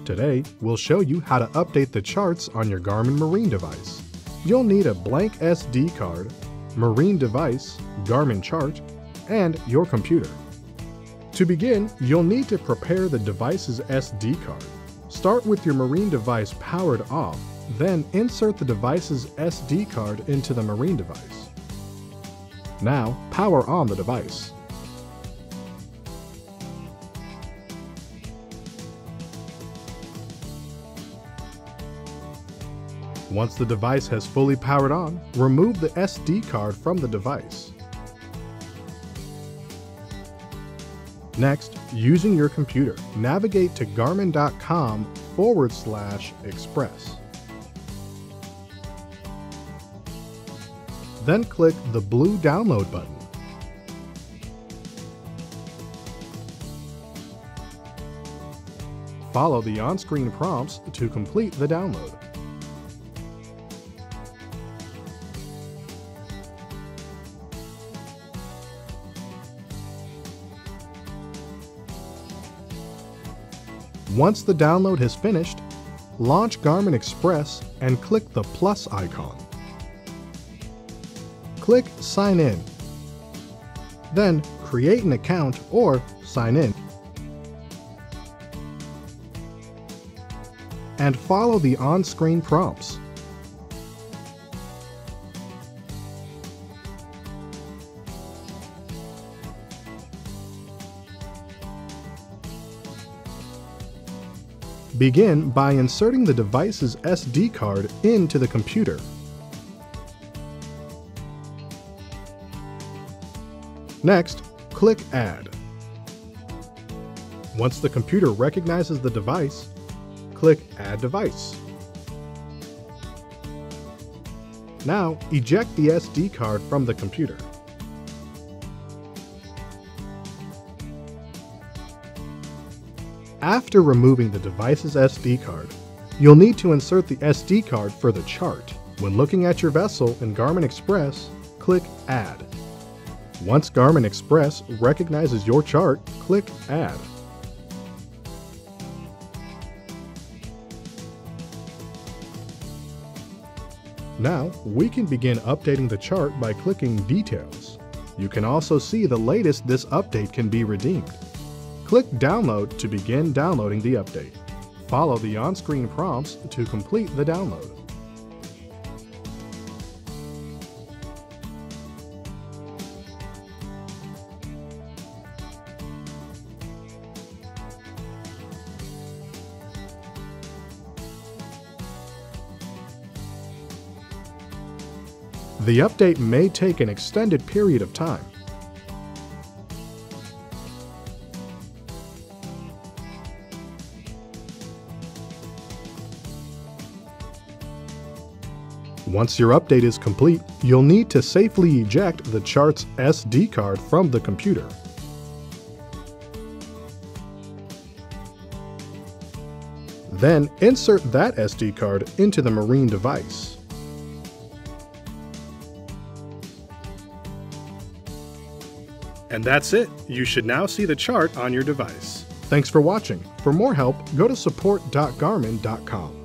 Today, we'll show you how to update the charts on your Garmin Marine device. You'll need a blank SD card, Marine device, Garmin chart, and your computer. To begin, you'll need to prepare the device's SD card. Start with your Marine device powered off, then insert the device's SD card into the Marine device. Now, power on the device. Once the device has fully powered on, remove the SD card from the device. Next, using your computer, navigate to garmin.com/express. Then click the blue download button. Follow the on-screen prompts to complete the download. Once the download has finished, launch Garmin Express and click the plus icon. Click Sign In. Then create an account or sign in. And follow the on-screen prompts. Begin by inserting the device's SD card into the computer. Next, click Add. Once the computer recognizes the device, click Add Device. Now, eject the SD card from the computer. After removing the device's SD card, you'll need to insert the SD card for the chart. When looking at your vessel in Garmin Express, click Add. Once Garmin Express recognizes your chart, click Add. Now, we can begin updating the chart by clicking Details. You can also see the latest this update can be redeemed. Click Download to begin downloading the update. Follow the on-screen prompts to complete the download. The update may take an extended period of time. Once your update is complete, you'll need to safely eject the chart's SD card from the computer. Then insert that SD card into the Marine device. And that's it! You should now see the chart on your device. Thanks for watching. For more help, go to support.garmin.com.